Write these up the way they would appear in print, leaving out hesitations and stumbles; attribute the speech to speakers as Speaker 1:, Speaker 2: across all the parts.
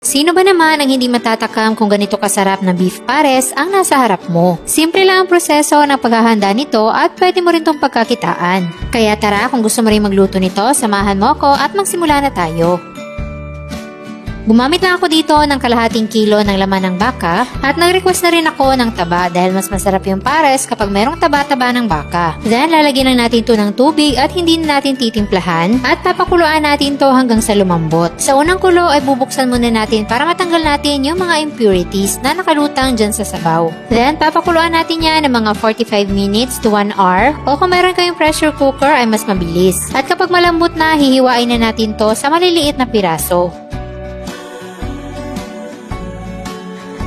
Speaker 1: Sino ba naman ang hindi matatakam kung ganito kasarap na beef pares ang nasa harap mo? Simple lang ang proseso ng paghahanda nito at pwede mo rin itong pagkakitaan. Kaya tara, kung gusto mo rin magluto nito, samahan mo ko at magsimula na tayo. Gumamit lang ako dito ng kalahating kilo ng laman ng baka at nag-request na rin ako ng taba dahil mas masarap yung pares kapag merong taba-taba ng baka. Then lalagyan lang natin ito ng tubig at hindi na natin titimplahan at papakuluan natin to hanggang sa lumambot. Sa unang kulo ay bubuksan muna natin para matanggal natin yung mga impurities na nakalutang dyan sa sabaw. Then papakuluan natin yan ng mga 45 minutes to 1 hour o kung meron kayong pressure cooker ay mas mabilis. At kapag malambot na, hihiwain na natin to sa maliliit na piraso.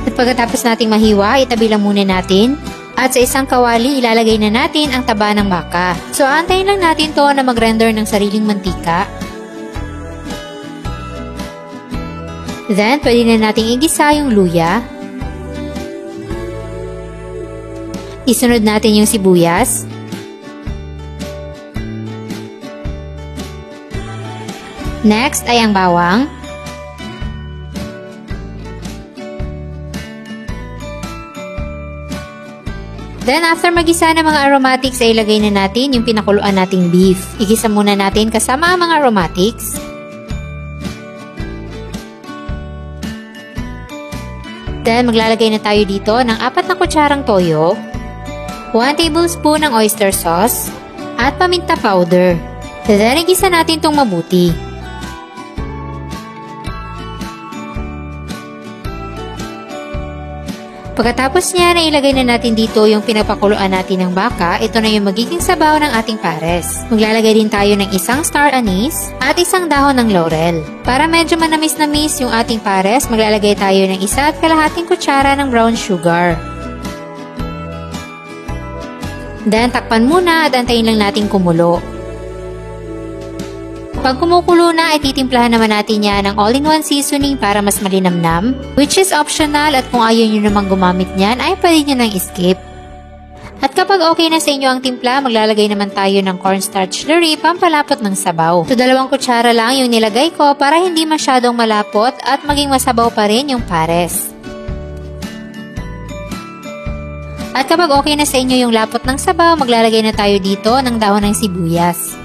Speaker 1: At pagkatapos nating mahiwa, itabi lang muna natin. At sa isang kawali, ilalagay na natin ang taba ng baka. So, antayin lang natin to na mag-render ng sariling mantika. Then, pwede na nating igisa yung luya. Isunod natin yung sibuyas. Next ay ang bawang. Then, after magisa ng mga aromatics, ay ilagay na natin yung pinakuluan nating beef. Igisa muna natin kasama ang mga aromatics. Then, maglalagay na tayo dito ng 4 na kutsarang toyo, 1 tablespoon ng oyster sauce, at paminta powder. Then, igisa natin itong mabuti. Pagkatapos niya, ilagay na natin dito yung pinapakuluan natin ng baka. Ito na yung magiging sabaw ng ating pares. Maglalagay din tayo ng 1 star anise at 1 dahon ng laurel. Para medyo manamis-namis yung ating pares, maglalagay tayo ng 1 kalahating kutsara ng brown sugar. Then, takpan muna at antayin lang natin kumulo. Pag kumukulo na, ay titimplahan naman natin yan ng all-in-one seasoning para mas malinamnam, which is optional at kung ayaw nyo namang gumamit niyan, ay pwede nyo nang skip. At kapag okay na sa inyo ang timpla, maglalagay naman tayo ng cornstarch slurry pampalapot ng sabaw. So, 2 kutsara lang yung nilagay ko para hindi masyadong malapot at maging masabaw pa rin yung pares. At kapag okay na sa inyo yung lapot ng sabaw, maglalagay na tayo dito ng dahon ng sibuyas.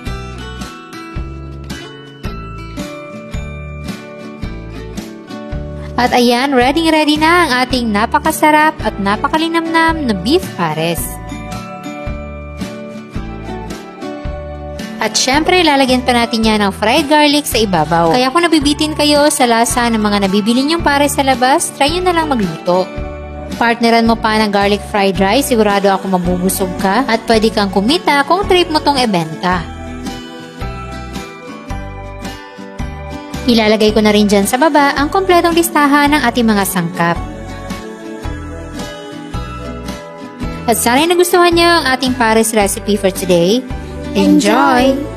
Speaker 1: At ayan, ready na ang ating napakasarap at napakalinamnam na beef pares. At syempre, lalagyan pa natin yan ng fried garlic sa ibabaw. Kaya kung nabibitin kayo sa lasa ng mga nabibili nyong pares sa labas, try nyo na lang magluto. Partneran mo pa ng garlic fried rice, sigurado ako mabubusog ka at pwede kang kumita kung trip mo tong ibenta. Ilalagay ko na rin dyan sa baba ang kompletong listahan ng ating mga sangkap. At sana nagustuhan niyo ang ating pares recipe for today. Enjoy!